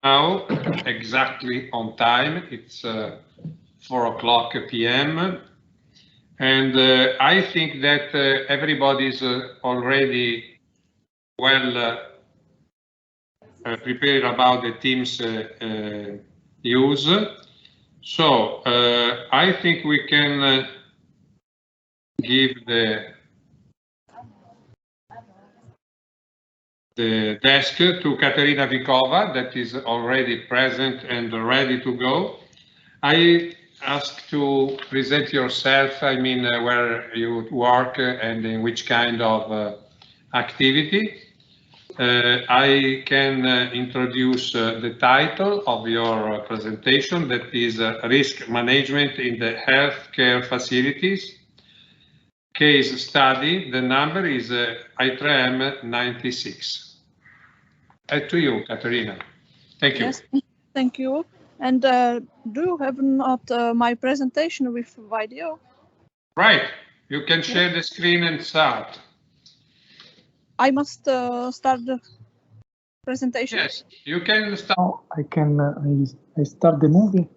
Now, exactly on time, it's 4 p.m. And I think that everybody's already well prepared about the Teams use. So I think we can give the desk to Katerina Vichova, that is already present and ready to go. I ask to present yourself, I mean, where you work and in which kind of activity. I can introduce the title of your presentation, that is Risk Management in the Healthcare Facilities. Case study, the number is ITREM 96. To you, Katerina. Thank you. Yes, thank you. And do you have not my presentation with video? Right. You can share the screen and start. I must start the presentation. Yes, you can start. Oh, I can. I start the movie.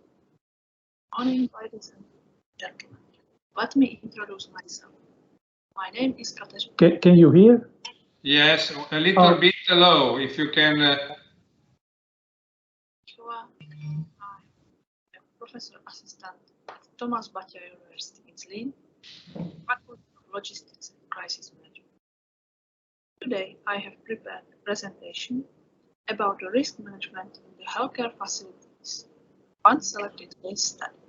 Morning, ladies and gentlemen. Let me introduce myself. My name is Katerina. Can you hear? Yes, a little bit low, if you can. I'm a professor assistant at Thomas Bach University in Zlín, Faculty of Logistics and Crisis Management. Today, I have prepared a presentation about the risk management in the healthcare facilities, one selected case study.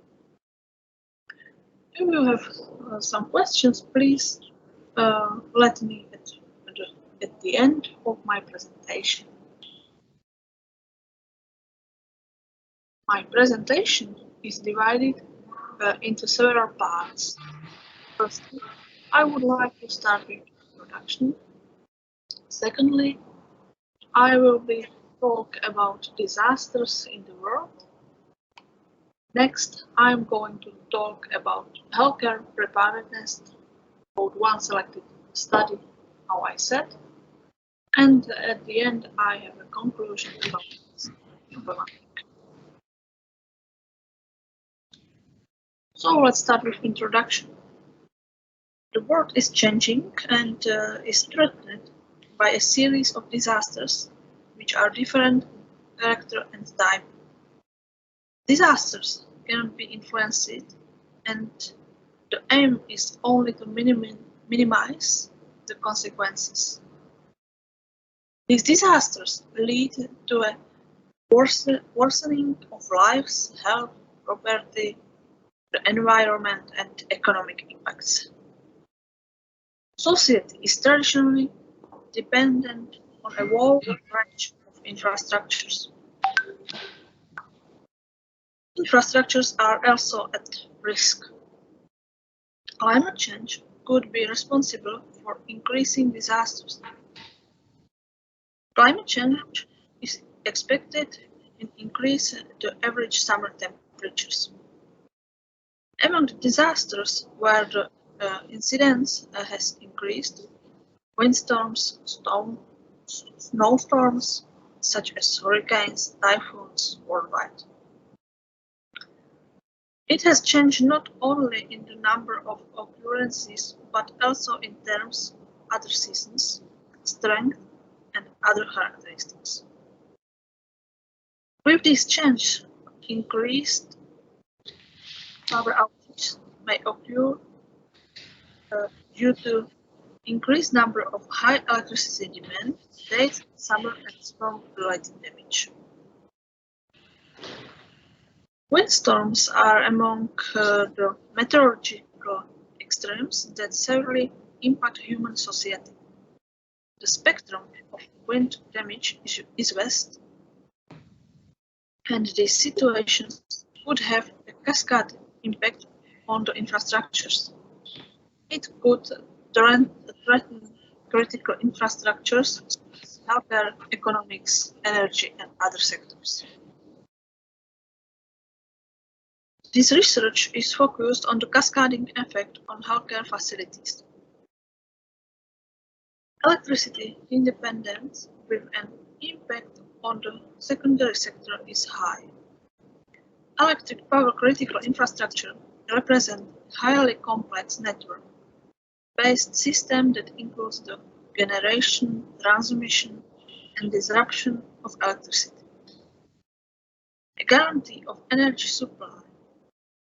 If you have some questions, please let me at the end of my presentation. My presentation is divided into several parts. Firstly, I would like to start with introduction. Secondly, I will talk about disasters in the world. Next, I'm going to talk about healthcare preparedness, about one selected study, how I said. And at the end, I have a conclusion about this problematic. So let's start with introduction. The world is changing and is threatened by a series of disasters which are different in character and type. Disasters cannot be influenced, and the aim is only to minimize the consequences. These disasters lead to a worsening of lives, health, property, the environment, and economic impacts. Society is traditionally dependent on a wide range of infrastructures. Infrastructures are also at risk. Climate change could be responsible for increasing disasters. Climate change is expected to increase the average summer temperatures. Among the disasters where the incidence has increased, windstorms, snowstorms, such as hurricanes, typhoons worldwide. It has changed not only in the number of occurrences, but also in terms of other seasons, strength, and other characteristics. With this change, increased power outages may occur due to increased number of high electricity demand, days, summer, and storm-related damage. Windstorms are among the meteorological extremes that severely impact human society. The spectrum of wind damage is vast, and these situations would have a cascade impact on the infrastructures. It could threaten critical infrastructures, healthcare, economics, energy, and other sectors. This research is focused on the cascading effect on healthcare facilities. Electricity independence with an impact on the secondary sector is high. Electric power critical infrastructure represents a highly complex network-based system that includes the generation, transmission, and disruption of electricity. A guarantee of energy supply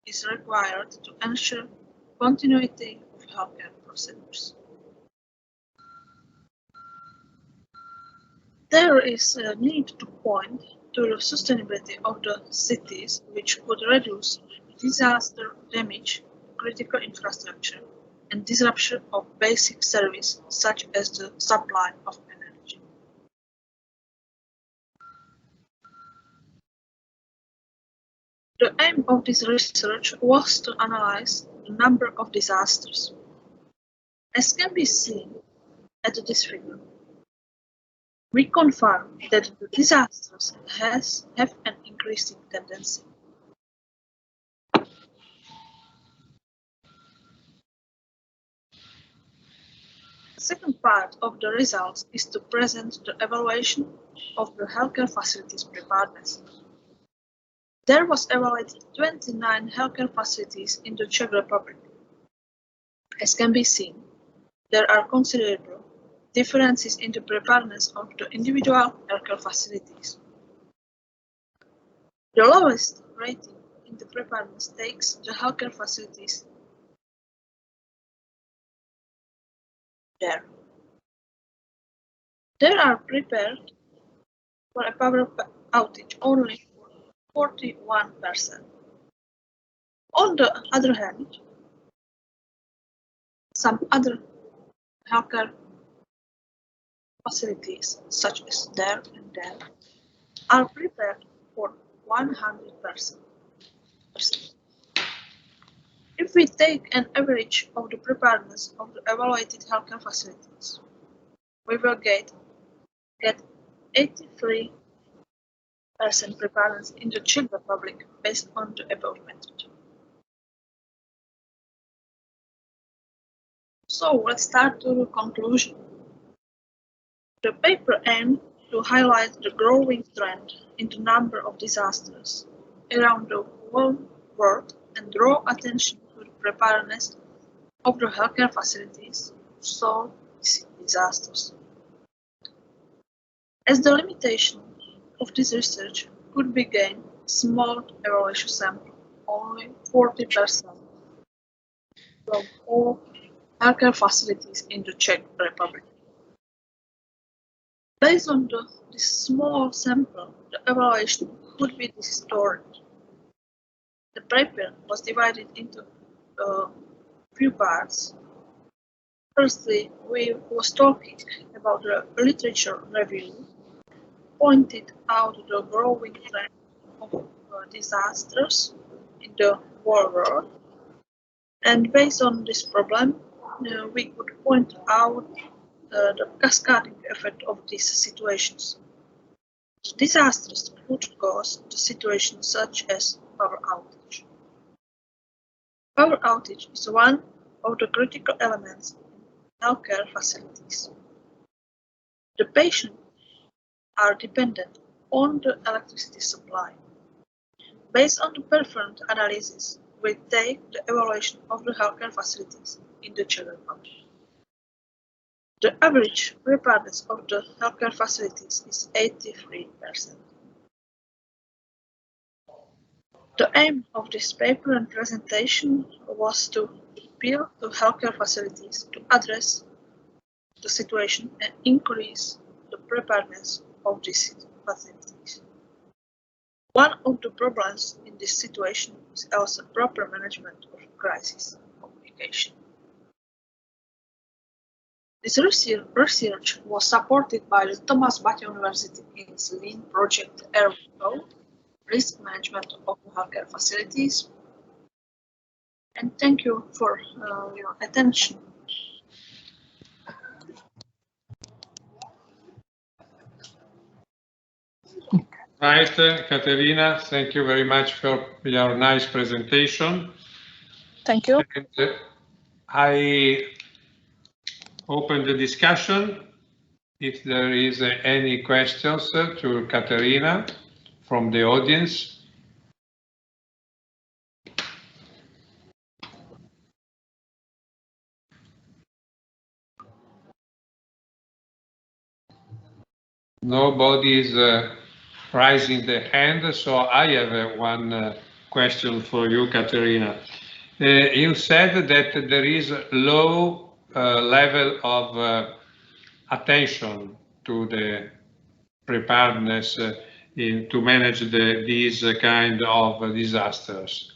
is required to ensure continuity of healthcare procedures. There is a need to point to the sustainability of the cities, which could reduce disaster damage to critical infrastructure and disruption of basic service such as the supply of energy. The aim of this research was to analyze the number of disasters. As can be seen at this figure, we confirm that the disasters have an increasing tendency. The second part of the results is to present the evaluation of the healthcare facilities preparedness. There was evaluated 29 healthcare facilities in the Czech Republic. As can be seen, there are considerable differences in the preparedness of the individual healthcare facilities. The lowest rating in the preparedness takes the healthcare facilities there. They are prepared for a power outage only 41%. On the other hand, some other healthcare facilities, such as there and there, are prepared for 100%. If we take an average of the preparedness of the evaluated healthcare facilities, we will get 83% preparedness in the Czech Republic based on the above method. So let's start to the conclusion. The paper aimed to highlight the growing trend in the number of disasters around the whole world and draw attention to the preparedness of the healthcare facilities to solve these disasters. As the limitation of this research could be gained a small evaluation sample, only 40% from all healthcare facilities in the Czech Republic. Based on this small sample, the evaluation could be distorted. The paper was divided into a few parts. Firstly, we was talking about the literature review, pointed out the growing trend of disasters in the whole world, and based on this problem, we could point out the cascading effect of these situations. Disasters could cause the situations such as power outage. Power outage is one of the critical elements in healthcare facilities. The patients are dependent on the electricity supply. Based on the performed analysis, we take the evaluation of the healthcare facilities in the Czech Republic. The average preparedness of the healthcare facilities is 83%. The aim of this paper and presentation was to appeal to healthcare facilities to address the situation and increase the preparedness of these facilities. One of the problems in this situation is also proper management of crisis communication. This research was supported by the Thomas Bach University in Lean project ERWO, Risk Management of Healthcare Facilities. And thank you for your attention. Right, Katerina, thank you very much for your nice presentation. Thank you. And, I open the discussion. if there is any questions to Katerina from the audience. Nobody is raising the hand, so I have one question for you, Katerina. You said that there is a low level of attention to the preparedness to manage these kind of disasters.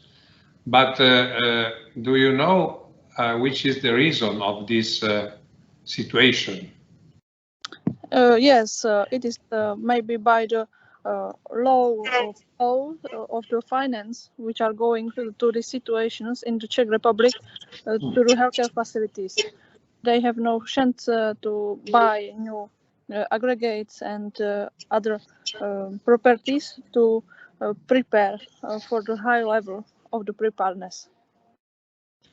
But do you know which is the reason of this situation? Yes, it is maybe by the law of the finance, which are going to the situations in the Czech Republic to the healthcare facilities. They have no chance to buy new aggregates and other properties to prepare for the high level of the preparedness.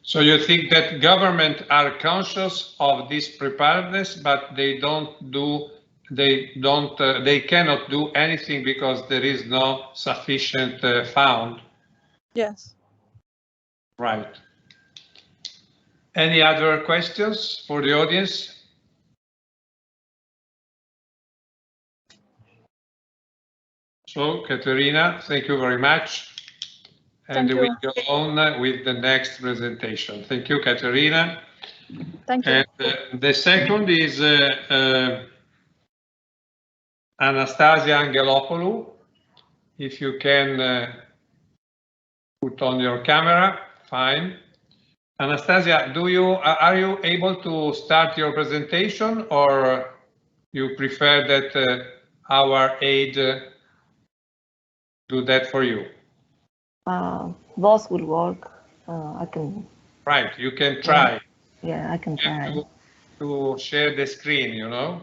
So you think that government are conscious of this preparedness, but they cannot do anything because there is no sufficient fund? Yes. Right. Any other questions for the audience? So, Katerina, thank you very much. And we go on with the next presentation. Thank you, Katerina. Thank you. And the second is Anastasia Angelopoulou. If you can put on your camera, fine. Anastasia, are you able to start your presentation, or you prefer that our aide do that for you? Both will work. I can. Right, you can try. Yeah, I can try. To share the screen, you know.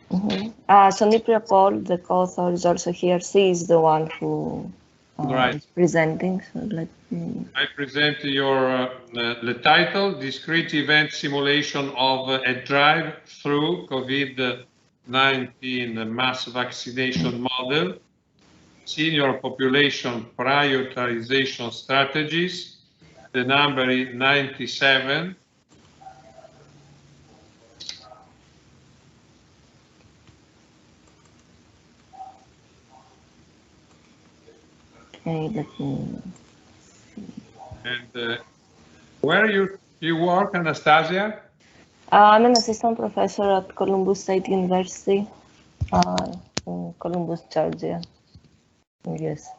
Sonipria Paul, the co-author, is also here. She is the one who is presenting. So let me. I present your the title: Discrete Event Simulation of a Drive-Through COVID-19 Mass Vaccination Model, Senior Population Prioritization Strategies. The number is 97. Okay, let me see. And where you work, Anastasia? I'm an assistant professor at Columbus State University in Columbus, Georgia. Yes.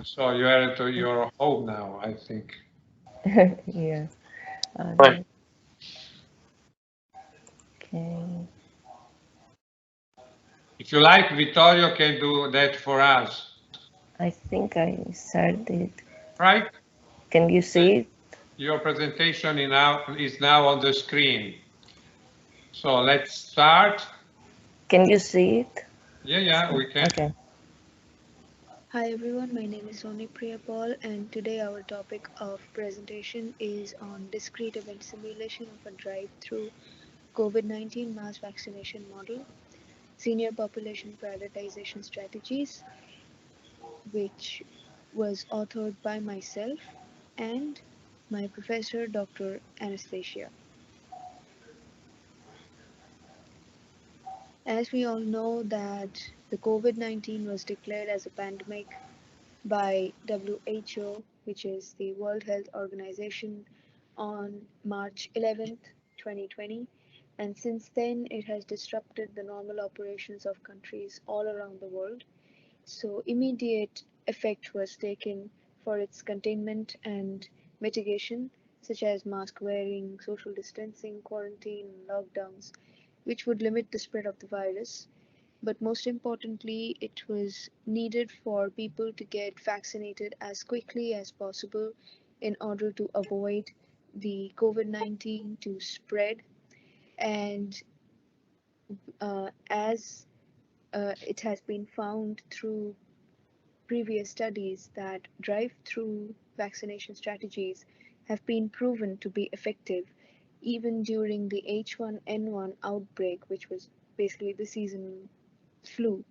So you are at your home now, I think. Yes. Right. Okay. If you like, Vittorio can do that for us. I think I shared it. Right? Can you see it? Your presentation is now on the screen. So let's start. Can you see it? Yeah, we can. Okay. Hi everyone, my name is Sonipria Paul, and today our topic of presentation is on discrete event simulation of a drive-through COVID-19 mass vaccination model, senior population prioritization strategies, which was authored by myself and my professor, Dr. Anastasia. As we all know that the COVID-19 was declared as a pandemic by WHO, which is the World Health Organization, on March 11th, 2020, and since then it has disrupted the normal operations of countries all around the world. So immediate effect was taken for its containment and mitigation, such as mask wearing, social distancing, quarantine, lockdowns, which would limit the spread of the virus. But most importantly, it was needed for people to get vaccinated as quickly as possible in order to avoid the COVID-19 to spread. And as it has been found through previous studies that drive-through vaccination strategies have been proven to be effective even during the H1N1 outbreak, which was basically the season flu.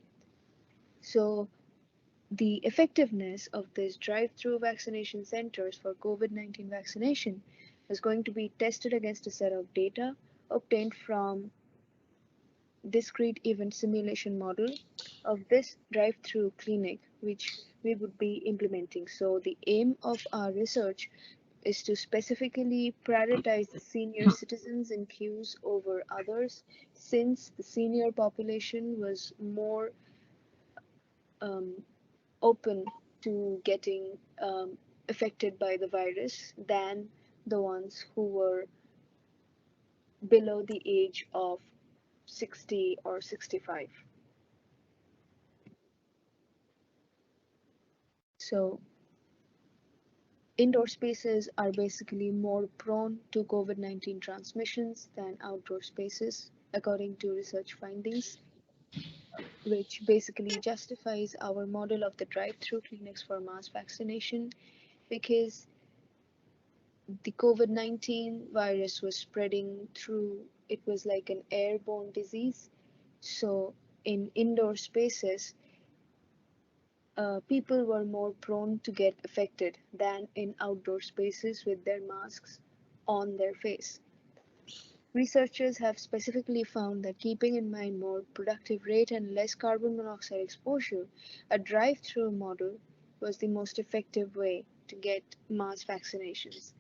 So the effectiveness of this drive-through vaccination centers for COVID-19 vaccination is going to be tested against a set of data obtained from discrete event simulation model of this drive-through clinic, which we would be implementing. So the aim of our research is to specifically prioritize the senior citizens in queues over others, since the senior population was more open to getting affected by the virus than the ones who were below the age of 60 or 65. So indoor spaces are basically more prone to COVID-19 transmissions than outdoor spaces, according to research findings, which basically justifies our model of the drive-through clinics for mass vaccination, because the COVID-19 virus was spreading through, it was like an airborne disease. So in indoor spaces, people were more prone to get affected than in outdoor spaces with their masks on their face. Researchers have specifically found that, keeping in mind more productive rate and less carbon monoxide exposure, a drive-through model was the most effective way to get mass vaccinations.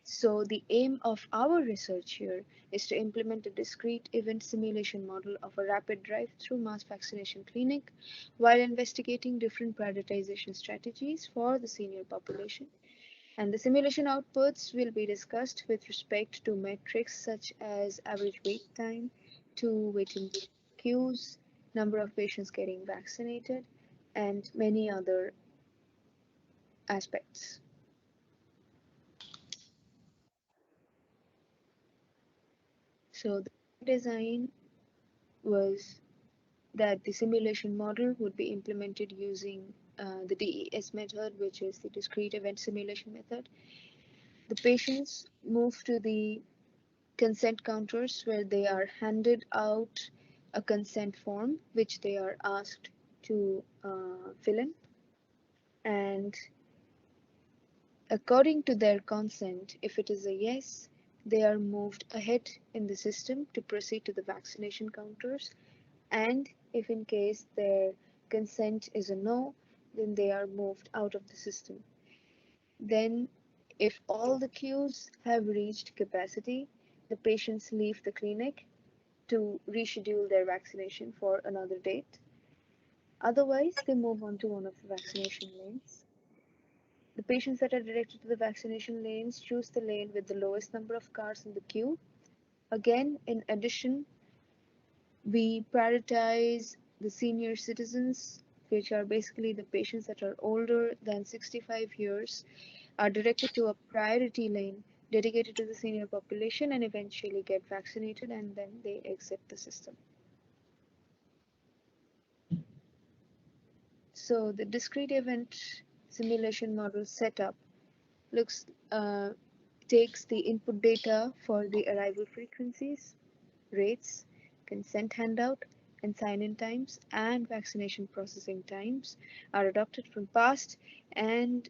So the aim of our research here is to implement a discrete event simulation model of a rapid drive-through mass vaccination clinic while investigating different prioritization strategies for the senior population. And the simulation outputs will be discussed with respect to metrics such as average wait time, to waiting queues, number of patients getting vaccinated, and many other aspects. So the design was that the simulation model would be implemented using the DES method, which is the discrete event simulation method. The patients move to the consent counters where they are handed out a consent form, which they are asked to fill in. And according to their consent, if it is a yes, they are moved ahead in the system to proceed to the vaccination counters. And if in case their consent is a no, then they are moved out of the system. Then, if all the queues have reached capacity, the patients leave the clinic to reschedule their vaccination for another date. Otherwise, they move on to one of the vaccination lanes. The patients that are directed to the vaccination lanes choose the lane with the lowest number of cars in the queue. Again, in addition, we prioritize the senior citizens, which are basically the patients that are older than 65 years, are directed to a priority lane dedicated to the senior population and eventually get vaccinated, and then they exit the system. So the discrete event simulation model setup takes the input data for the arrival frequencies, rates, consent handout, and sign-in times, and vaccination processing times are adopted from past and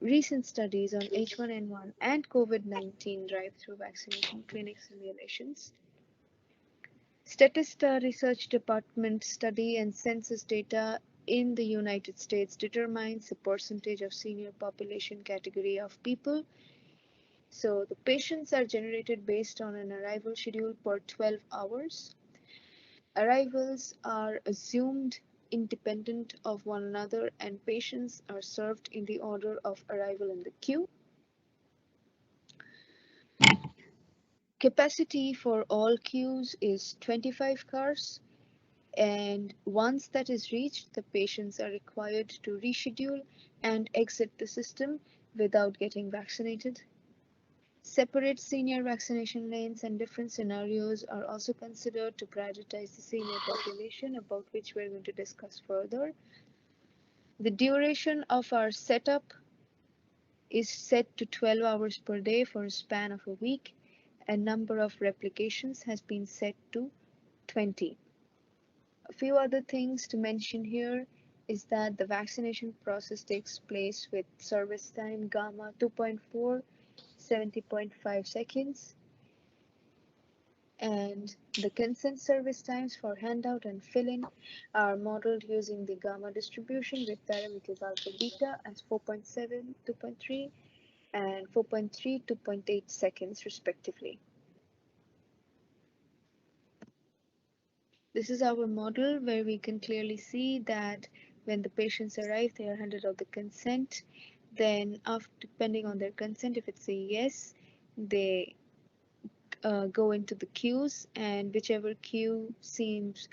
recent studies on H1N1 and COVID-19 drive-through vaccination clinic simulations. Statista Research Department study and census data in the United States determines the percentage of senior population category of people. So the patients are generated based on an arrival schedule per 12 hours. Arrivals are assumed independent of one another, and patients are served in the order of arrival in the queue. Capacity for all queues is 25 cars, and once that is reached, the patients are required to reschedule and exit the system without getting vaccinated. Separate senior vaccination lanes and different scenarios are also considered to prioritize the senior population, about which we're going to discuss further. The duration of our setup is set to 12 hours per day for a span of a week, and number of replications has been set to 20. few other things to mention here is that the vaccination process takes place with service time gamma 2.4, 70.5 seconds, and the consent service times for handout and fill-in are modeled using the gamma distribution with parameters alpha beta as 4.7, 2.3, and 4.3, 2.8 seconds respectively. This is our model where we can clearly see that when the patients arrive, they are handed out the consent. Then, depending on their consent, if it's a yes, they go into the queues, and whichever queue seems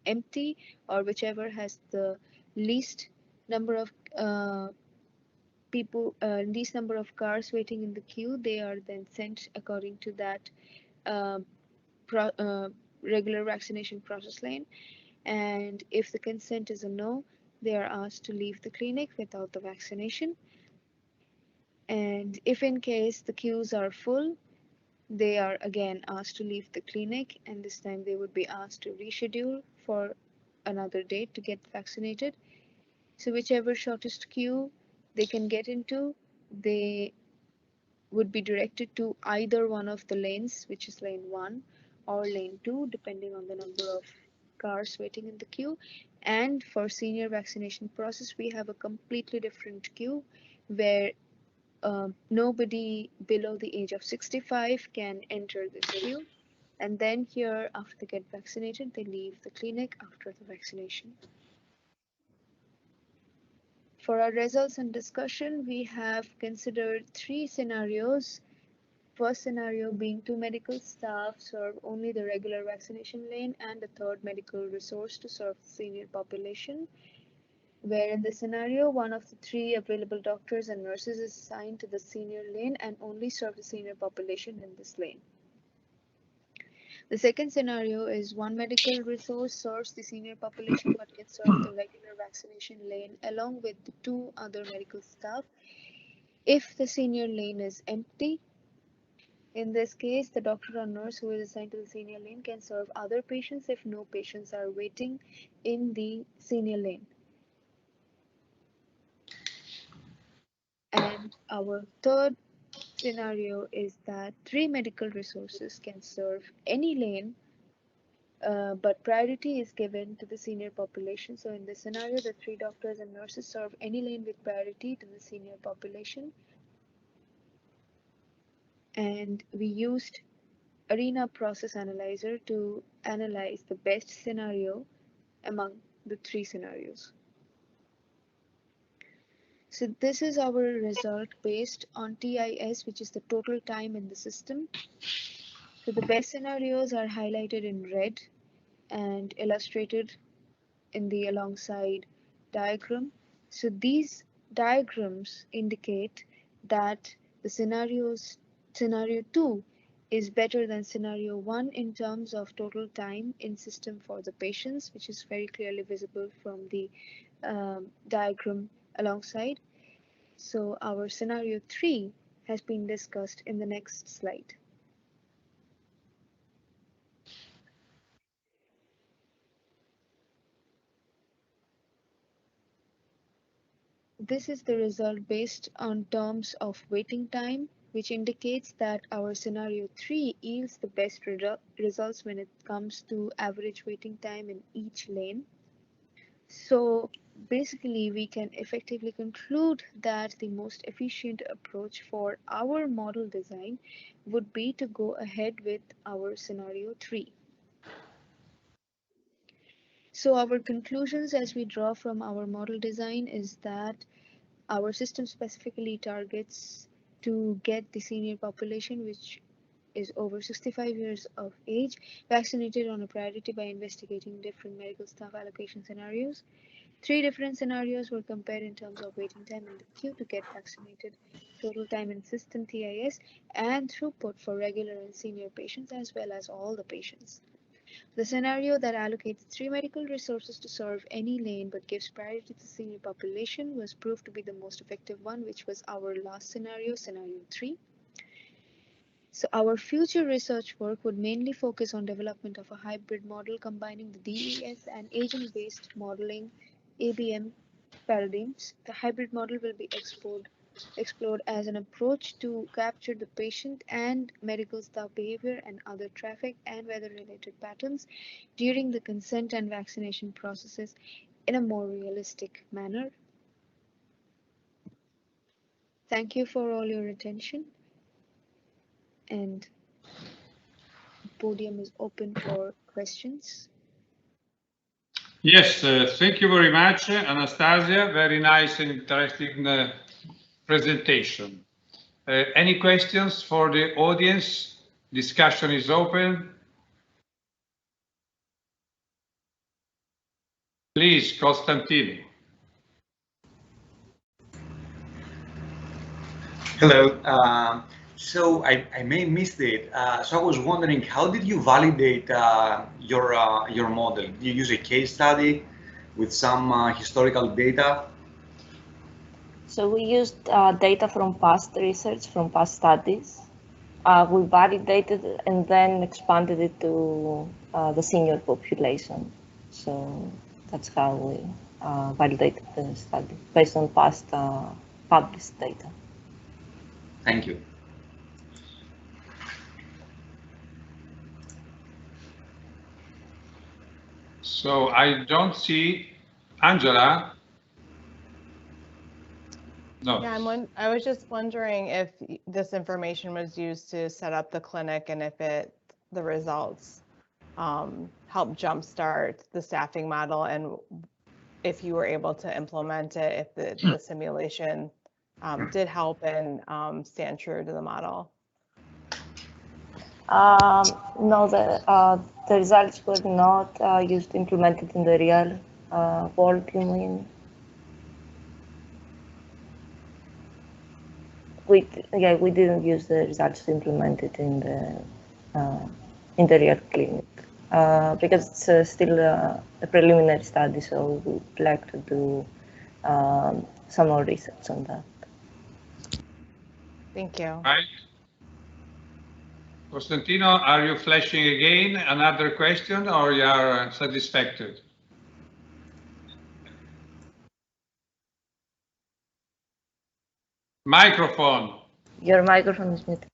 empty or whichever has the least number of least number of cars waiting in the queue, they are then sent according to that uh, regular vaccination process lane. And if the consent is a no, they are asked to leave the clinic without the vaccination. And if in case the queues are full, they are again asked to leave the clinic, and this time they would be asked to reschedule for another date to get vaccinated. So whichever shortest queue they can get into, they would be directed to either one of the lanes, which is lane 1 or lane 2, depending on the number of cars waiting in the queue. And for senior vaccination process, we have a completely different queue where nobody below the age of 65 can enter this queue. And then here, after they get vaccinated, they leave the clinic after the vaccination. For our results and discussion, we have considered 3 scenarios. First scenario being 2 medical staff serve only the regular vaccination lane and a third medical resource to serve the senior population, where in this scenario, one of the 3 available doctors and nurses is assigned to the senior lane and only serve the senior population in this lane. The second scenario is 1 medical resource serves the senior population but can serve the regular vaccination lane along with the 2 other medical staff if the senior lane is empty. In this case, the doctor or nurse who is assigned to the senior lane can serve other patients if no patients are waiting in the senior lane. And our third scenario is that 3 medical resources can serve any lane, but priority is given to the senior population. So in this scenario, the 3 doctors and nurses serve any lane with priority to the senior population. And we used Arena Process Analyzer to analyze the best scenario among the 3 scenarios. So this is our result based on TIS, which is the total time in the system. So the best scenarios are highlighted in red and illustrated in the alongside diagram. So these diagrams indicate that the scenario 2 is better than scenario 1 in terms of total time in system for the patients, which is very clearly visible from the diagram alongside. So our scenario 3 has been discussed in the next slide. This is the result based on terms of waiting time, which indicates that our scenario 3 yields the best results when it comes to average waiting time in each lane. So basically, we can effectively conclude that the most efficient approach for our model design would be to go ahead with our scenario 3. So our conclusions as we draw from our model design is that our system specifically targets to get the senior population, which is over 65 years of age, vaccinated on a priority by investigating different medical staff allocation scenarios. 3 different scenarios were compared in terms of waiting time in the queue to get vaccinated, total time in system TIS, and throughput for regular and senior patients as well as all the patients. The scenario that allocates 3 medical resources to serve any lane but gives priority to the senior population was proved to be the most effective one, which was our last scenario, scenario 3. So our future research work would mainly focus on development of a hybrid model combining the DES and agent-based modeling ABM paradigms. The hybrid model will be explored as an approach to capture the patient and medical staff behavior and other traffic and weather-related patterns during the consent and vaccination processes in a more realistic manner. Thank you for all your attention, and the podium is open for questions. Yes, thank you very much, Anastasia. Very nice and interesting presentation. Any questions for the audience? Discussion is open. Please, Constantine. Hello. So I may have missed it. So I was wondering, how did you validate your model? Did you use a case study with some historical data? So we used data from past research, from past studies. We validated and then expanded it to the senior population. So that's how we validated the study based on past published data. Thank you. So I don't see Angela. No. Yeah, I was just wondering if this information was used to set up the clinic and if the results helped jumpstart the staffing model, and if you were able to implement it, if the simulation did help and stand true to the model. No, the results were not implemented in the real world, you mean? We didn't use the results implemented in the real clinic because it's still a preliminary study, so we'd like to do some more research on that. Thank you. Right. Costantino, are you flashing again another question, or you are satisfied? Microphone. Your microphone is muted.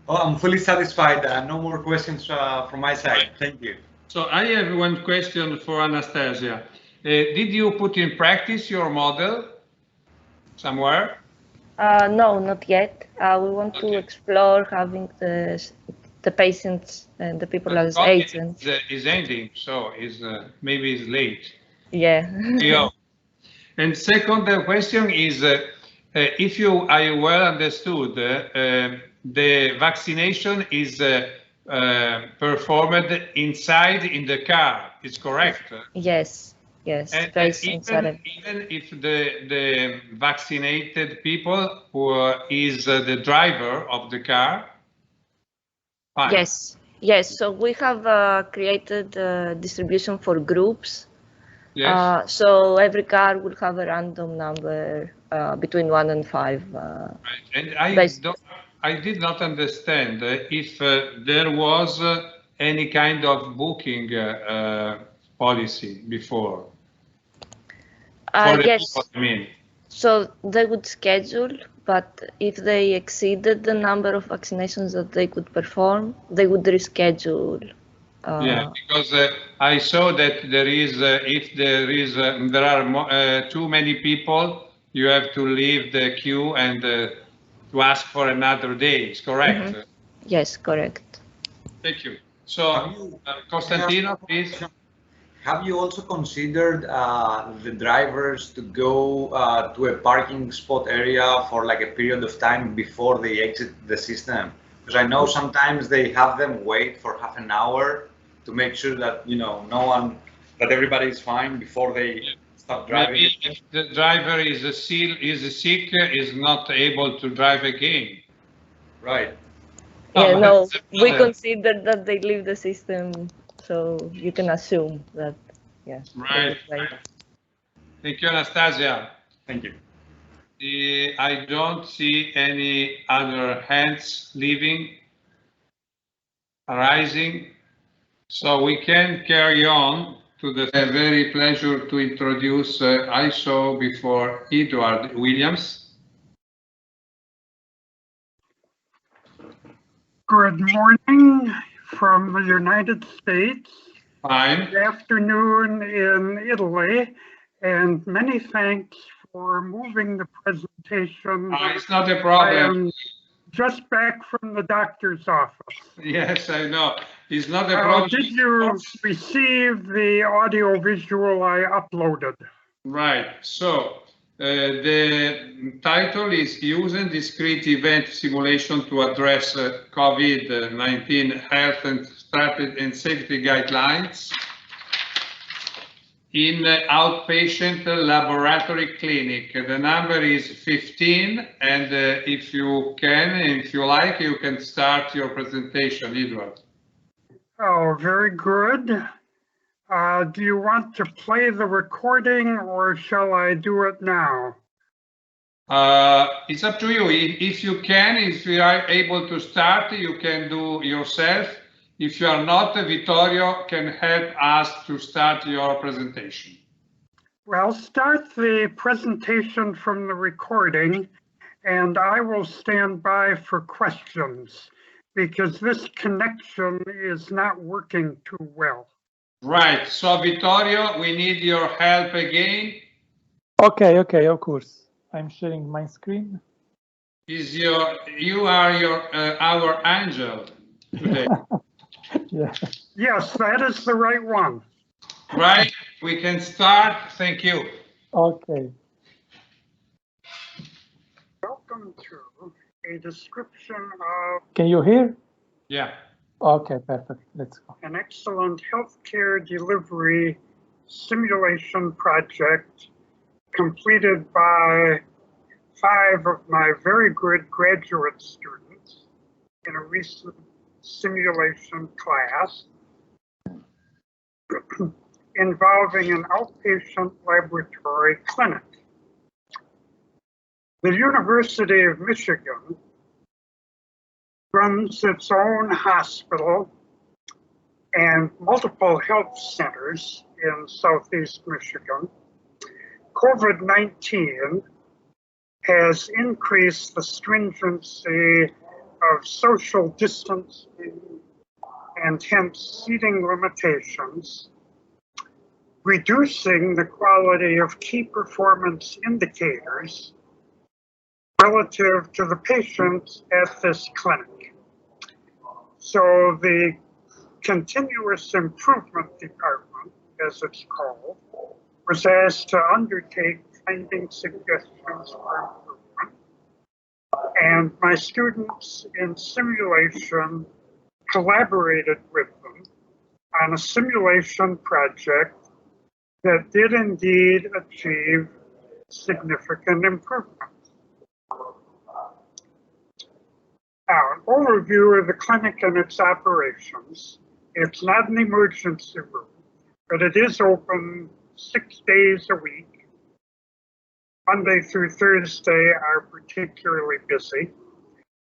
Oh, I'm fully satisfied. No more questions from my side. Thank you. So I have one question for Anastasia. Did you put in practice your model somewhere? No, not yet. We want to explore having the patients and the people as agents. Is ending, so maybe it's late. Yeah. Yeah. And second question is, if I well understood, the vaccination is performed inside in the car. Is correct? Yes. Yes. And even if the vaccinated people who is the driver of the car. Fine. Yes. Yes. So we have created distribution for groups. Yes. So every car will have a random number between 1 and 5. Right. And I did not understand if there was any kind of booking policy before. Yes. People, I mean. So they would schedule, but if they exceeded the number of vaccinations that they could perform, they would reschedule. Yeah, because I saw that there is, if there are too many people, you have to leave the queue and to ask for another day. Is correct? Mm-hmm. Yes, correct. Thank you. So, Costantino, please. Have you also considered the drivers to go to a parking spot area for like a period of time before they exit the system? Because I know sometimes they have them wait for half an hour to make sure that that everybody is fine before they start driving. Maybe if the driver is sick, is not able to drive again. Right. Yeah, no, we consider that they leave the system, so you can assume that, yes. Right. Thank you, Anastasia. Thank you. I don't see any other hands leaving. arising. So we can carry on to the very pleasure to introduce, I saw before, Edward Williams. Good morning from the United States. Fine. Good afternoon in Italy, and many thanks for moving the presentation. It's not a problem. I am just back from the doctor's office. Yes, I know. It's not a problem. Did you receive the audio visual I uploaded? Right. So the title is Using Discrete Event Simulation to Address COVID-19 Health and Strategy and Safety Guidelines in outpatient laboratory clinic. The number is 15, and if you can, if you like, you can start your presentation, Edward. Oh, very good. Do you want to play the recording or shall I do it now? It's up to you. If you can, if you are able to start, you can do yourself. If you are not, Vittorio can help us to start your presentation. Well, start the presentation from the recording, and I will stand by for questions because this connection is not working too well. Right. So, Vittorio, we need your help again. Okay, of course. I'm sharing my screen. You are our angel today. Yeah. Yes, that is the right one. Right, we can start. Thank you. Okay. Welcome to a description of Can you hear? Yeah. Okay, perfect. Let's go. an excellent healthcare delivery simulation project completed by 5 of my very good graduate students in a recent simulation class involving an outpatient laboratory clinic. The University of Michigan runs its own hospital and multiple health centers in Southeast Michigan. COVID-19 has increased the stringency of social distancing and hence seating limitations, reducing the quality of key performance indicators relative to the patients at this clinic. So the Continuous Improvement Department, as it's called, was asked to undertake finding suggestions for improvement. And my students in simulation collaborated with them on a simulation project that did indeed achieve significant improvement. Now, an overview of the clinic and its operations. It's not an emergency room, but it is open 6 days a week. Monday through Thursday are particularly busy.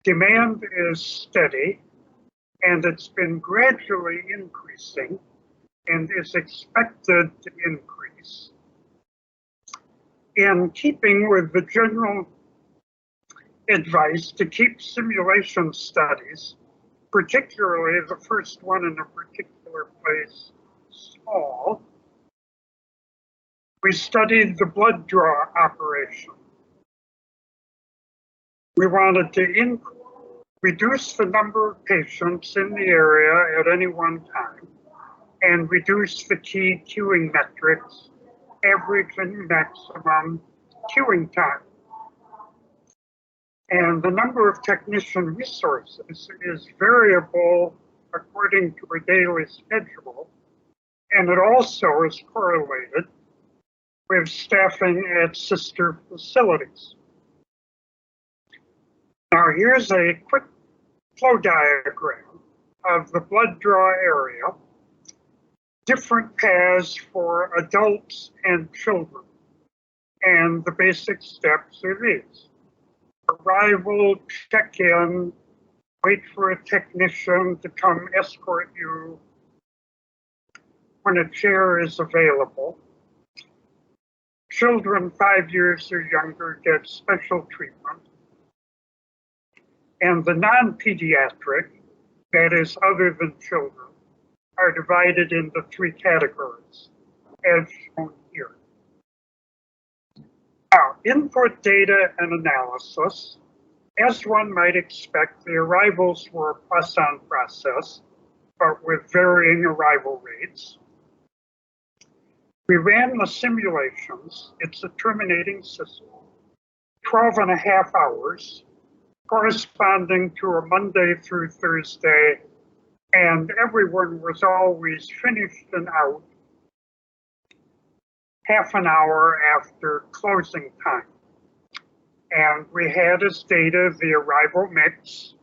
Demand is steady, and it's been gradually increasing and is expected to increase. In keeping with the general advice to keep simulation studies, particularly the first one in a particular place, small, we studied the blood draw operation. We wanted to reduce the number of patients in the area at any one time and reduce the key queuing metrics, average and maximum queuing time. And the number of technician resources is variable according to a daily schedule, and it also is correlated with staffing at sister facilities. Now here's a quick flow diagram of the blood draw area, different paths for adults and children, and the basic steps are these. Arrival, check-in, wait for a technician to come escort you when a chair is available. Children 5 years or younger get special treatment. And the non-pediatric, that is other than children, are divided into 3 categories, as shown here. Now, input data and analysis. As one might expect, the arrivals were a Poisson process, but with varying arrival rates. We ran the simulations. It's a terminating system, 12.5 hours, corresponding to a Monday through Thursday, and everyone was always finished and out half an hour after closing time. And we had as data the arrival mix,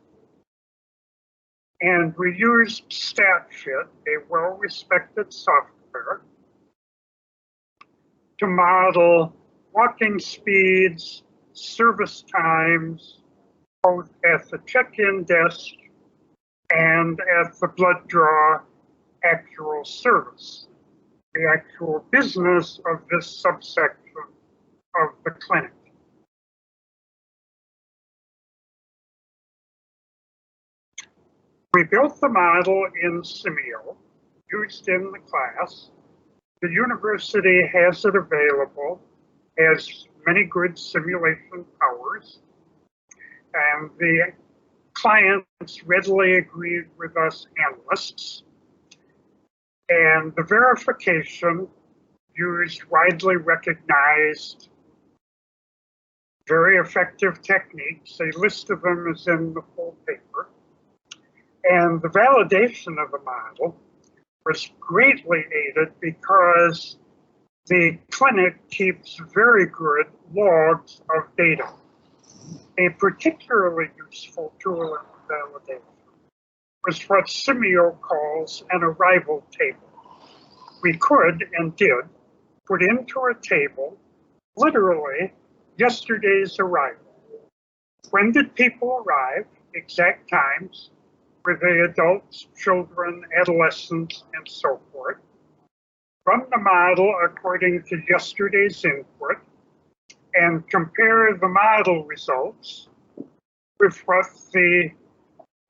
and we used StatFit, a well-respected software, to model walking speeds, service times, both at the check-in desk and at the blood draw actual service, the actual business of this subsection of the clinic. We built the model in Simio, used in the class. The university has it available, has many good simulation powers, and the clients readily agreed with us analysts. And the verification used widely recognized, very effective techniques. A list of them is in the full paper. And the validation of the model was greatly aided because the clinic keeps very good logs of data. A particularly useful tool in validation was what Simio calls an arrival table. We could and did put into a table literally yesterday's arrival. When did people arrive? Exact times. Were they adults, children, adolescents, and so forth? Run the model according to yesterday's input and compare the model results with what the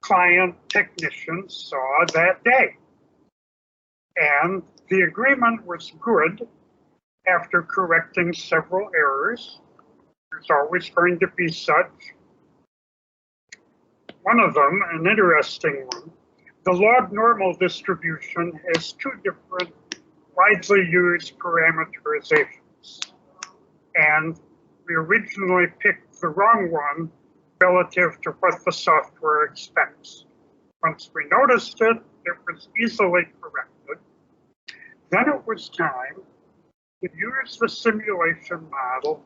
client technicians saw that day. And the agreement was good after correcting several errors. There's always going to be such. One of them, an interesting one, the log normal distribution has 2 different widely used parameterizations. And we originally picked the wrong one relative to what the software expects. Once we noticed it, it was easily corrected. Then it was time to use the simulation model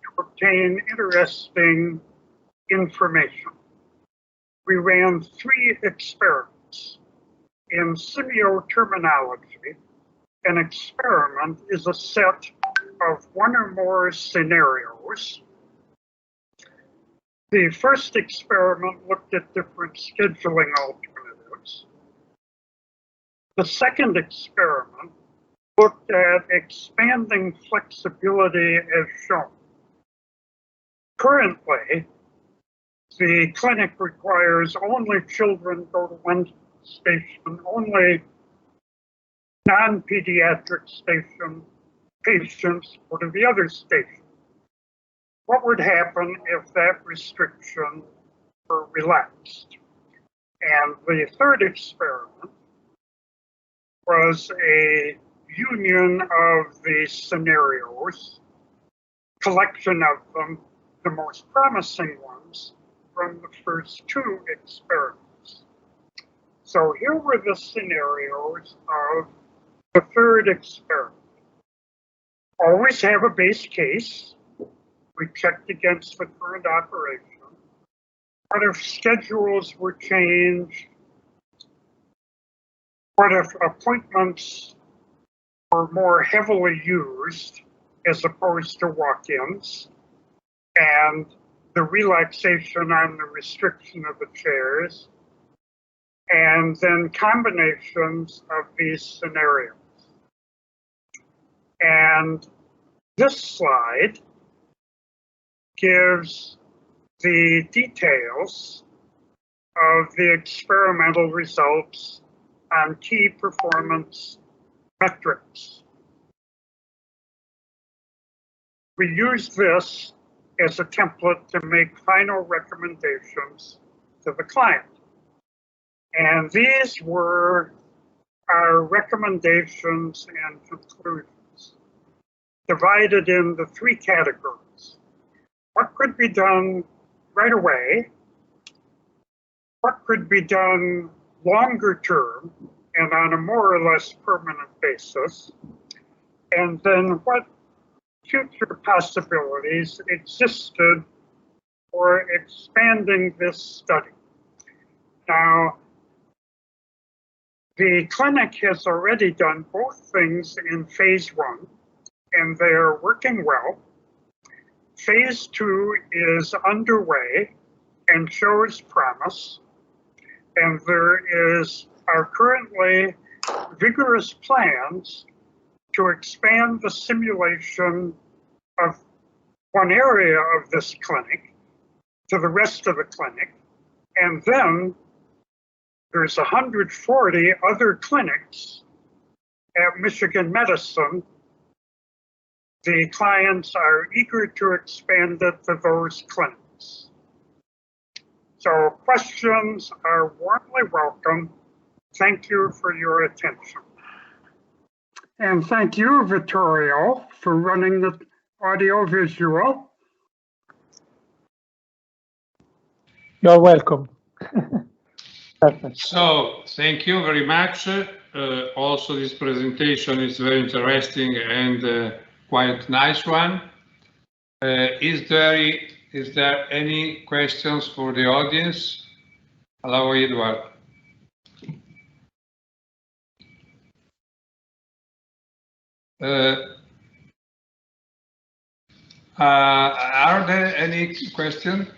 to obtain interesting information. We ran 3 experiments. In Simio terminology, an experiment is a set of 1 or more scenarios. The first experiment looked at different scheduling alternatives. The second experiment looked at expanding flexibility as shown. Currently, the clinic requires only children go to one station, only non-pediatric station patients go to the other station. What would happen if that restriction were relaxed? And the third experiment was a union of the scenarios, collection of them, the most promising ones, from the first 2 experiments. So here were the scenarios of the third experiment. Always have a base case. We checked against the current operation. What if schedules were changed? What if appointments were more heavily used as opposed to walk-ins? And the relaxation on the restriction of the chairs, and then combinations of these scenarios. And this slide gives the details of the experimental results on key performance metrics. We use this as a template to make final recommendations to the client. And these were our recommendations and conclusions, divided into three categories. What could be done right away? What could be done longer term and on a more or less permanent basis? And then what future possibilities existed for expanding this study? Now, the clinic has already done both things in phase 1, and they are working well. Phase 2 is underway and shows promise, and there are currently vigorous plans to expand the simulation of one area of this clinic to the rest of the clinic, and then there's 140 other clinics at Michigan Medicine. The clients are eager to expand it to those clinics. So questions are warmly welcome. Thank you for your attention. And thank you, Vittorio, for running the audio visual. You're welcome. Perfect. So thank you very much. Also, this presentation is very interesting and quite nice one. Is there any questions for the audience? Hello, Edward. Are there any questions?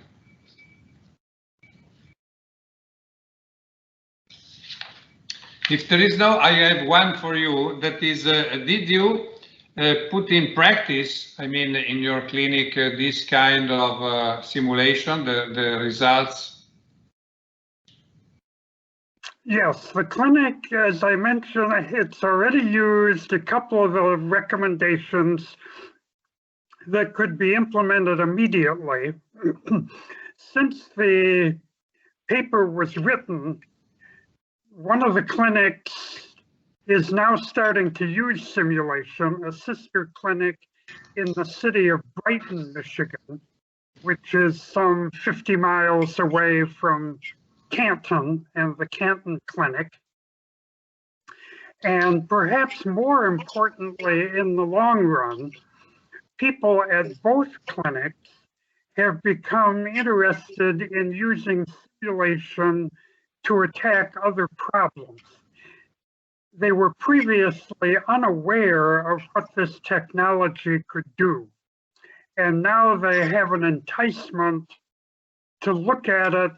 If there is no, I have one for you. That is, did you put in practice, I mean, in your clinic, this kind of simulation, the results? Yes, the clinic, as I mentioned, it's already used a couple of the recommendations that could be implemented immediately. Since the paper was written, one of the clinics is now starting to use simulation, a sister clinic in the city of Brighton, Michigan, which is some 50 miles away from Canton and the Canton Clinic. And perhaps more importantly, in the long run, people at both clinics have become interested in using simulation to attack other problems. They were previously unaware of what this technology could do. And now they have an enticement to look at it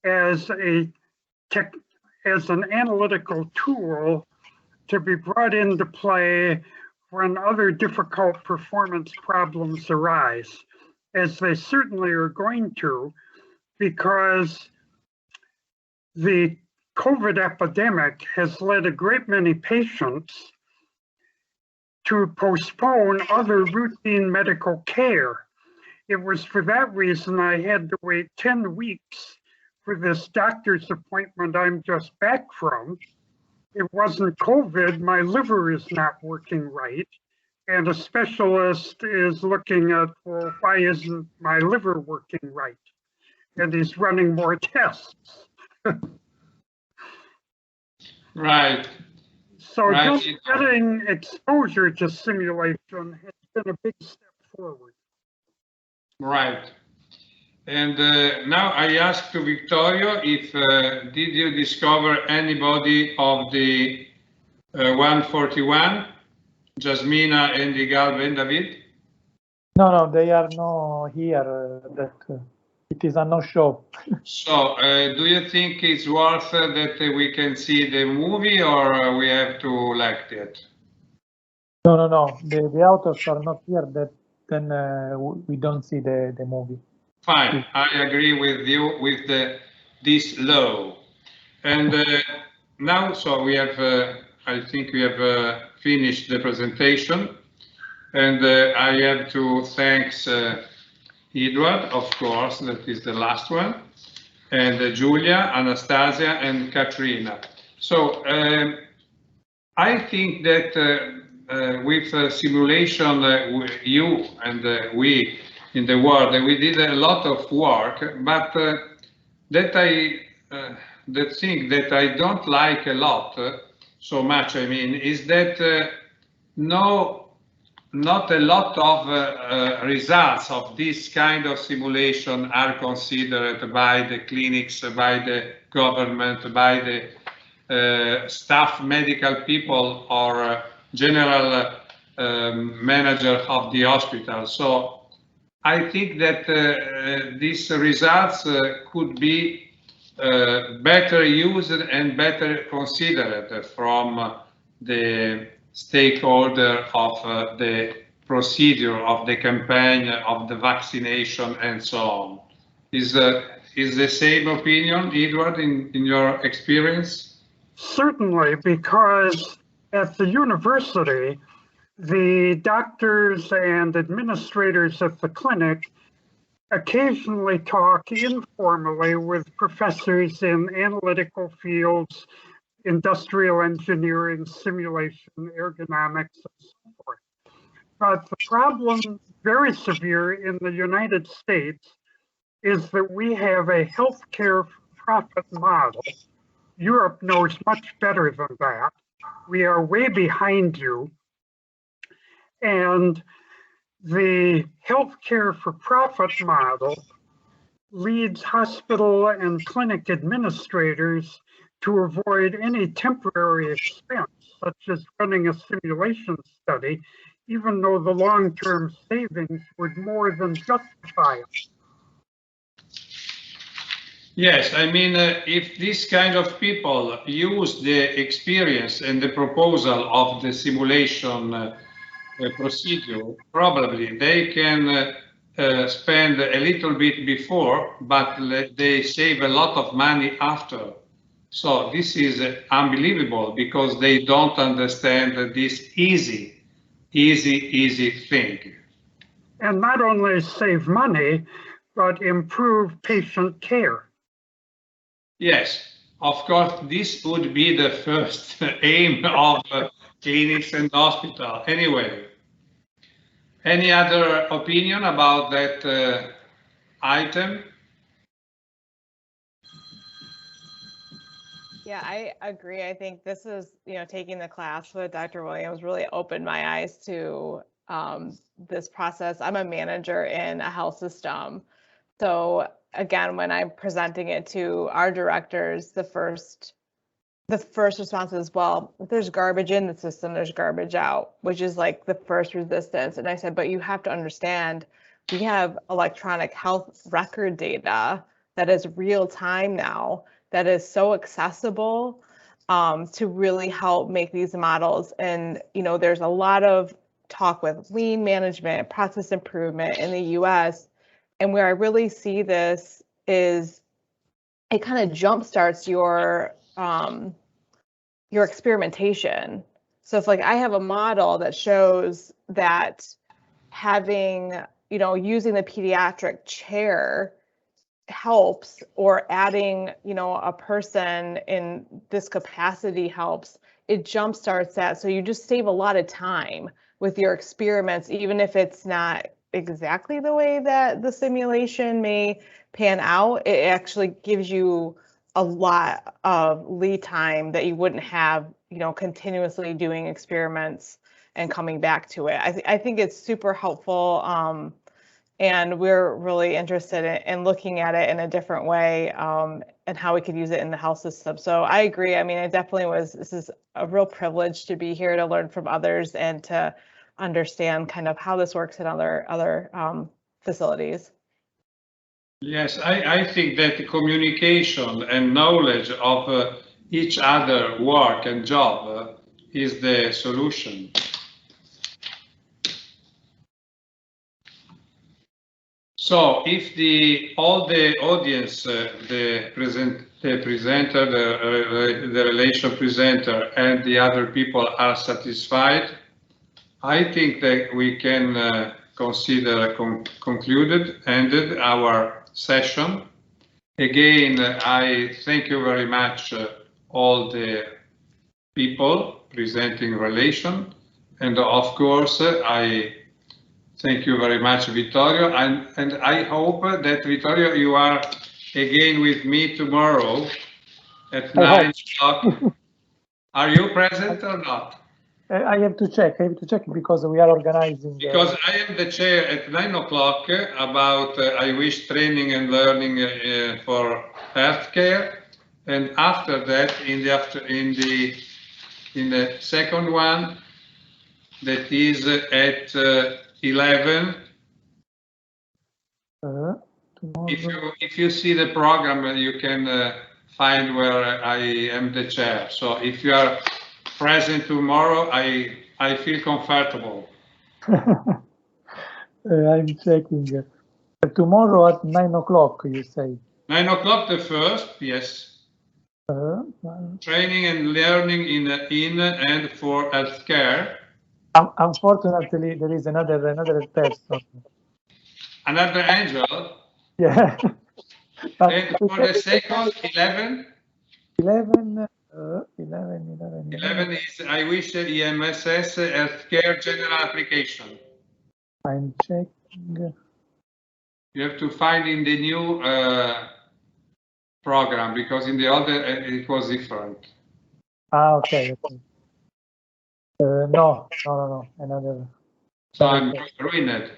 as an analytical tool to be brought into play when other difficult performance problems arise, as they certainly are going to, because the COVID epidemic has led a great many patients to postpone other routine medical care. It was for that reason I had to wait 10 weeks for this doctor's appointment I'm just back from. It wasn't COVID, my liver is not working right. And a specialist is looking at, well, why isn't my liver working right? And he's running more tests. Right. So right. Just getting exposure to simulation has been a big step forward. Right. And now I ask to Vittorio if did you discover anybody of the 141, Jasmina and Galva and David? No, they are not here. It is a no-show. So, do you think it's worth that we can see the movie, or we have to elect it? No. The authors are not here. Then we don't see the movie. Fine, I agree with you with this law. And now, so we have, I think we have finished the presentation. And I have to thank Edward, of course, that is the last one, and Julia, Anastasia, and Katerina. So I think that with simulation, you and we in the world, we did a lot of work, but the thing that I don't like a lot so much, I mean, is that not a lot of results of this kind of simulation are considered by the clinics, by the government, by the staff, medical people, or general manager of the hospital. So I think that these results could be better used and better considered from the stakeholder of the procedure of the campaign of the vaccination and so on. Is the same opinion, Edward, in your experience? Certainly, because at the university, the doctors and administrators at the clinic occasionally talk informally with professors in analytical fields, industrial engineering, simulation, ergonomics, and so forth. But the problem, very severe in the United States, is that we have a healthcare profit model. Europe knows much better than that. We are way behind you. And the healthcare for profit model leads hospital and clinic administrators to avoid any temporary expense, such as running a simulation study, even though the long-term savings would more than justify it. Yes, I mean, if this kind of people use the experience and the proposal of the simulation procedure, probably they can spend a little bit before, but they save a lot of money after. So this is unbelievable because they don't understand this easy thing. And not only save money, but improve patient care. Yes, of course, this would be the first aim of clinics and hospital. Anyway, any other opinion about that item? Yeah, I agree. I think this is, taking the class with Dr. Williams really opened my eyes to this process. I'm a manager in a health system. So again, when I'm presenting it to our directors, the first response is, well, if there's garbage in the system, there's garbage out, which is like the first resistance. And I said, but you have to understand, we have electronic health record data that is real time now, that is so accessible to really help make these models. And, there's a lot of talk with lean management, process improvement in the US. And where I really see this is it kind of jumpstarts your experimentation. So if I have a model that shows that having, using the pediatric chair helps, or adding, a person in this capacity helps, it jumpstarts that. So you just save a lot of time with your experiments, even if it's not exactly the way that the simulation may pan out. It actually gives you a lot of lead time that you wouldn't have, continuously doing experiments and coming back to it. I think it's super helpful. And we're really interested in looking at it in a different way and how we could use it in the health system. So I agree. I mean, this is a real privilege to be here to learn from others and to understand kind of how this works in other facilities. Yes, I think that communication and knowledge of each other work and job is the solution. So if all the audience, the presenter, the relation presenter, and the other people are satisfied, I think that we can consider ended our session. Again, I thank you very much, all the people presenting relation, and of course, I thank you very much, Vittorio, and I hope that, Vittorio, you are again with me tomorrow at 9 o'clock. Are you present or not? I have to check because we are organizing. Because I am the chair at 9 o'clock about IWISH training and learning for healthcare, and after that, in the second one, that is at 11. If you see the program, you can find where I am the chair. So if you are present tomorrow, I feel comfortable. I'm checking. Tomorrow at 9 o'clock, you say? 9 o'clock the first, yes. Training and learning in and for healthcare. Unfortunately, there is another person. Another Angel? Yeah. And for the second, 11? 11 is IWISH EMSS healthcare general application. I'm checking. You have to find in the new program, because in the other it was different. Okay. No, another. So I'm ruined.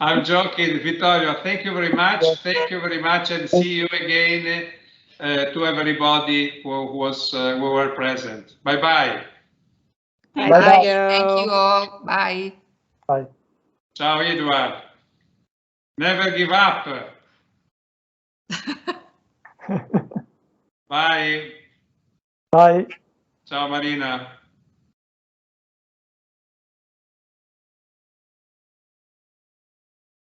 I'm joking, Vittorio. Thank you very much. Thank you very much, and see you again to everybody who were present. Bye bye. Bye. Thank you all. Bye. Bye. Ciao, Edward. Never give up. Bye. Bye. Ciao, Marina.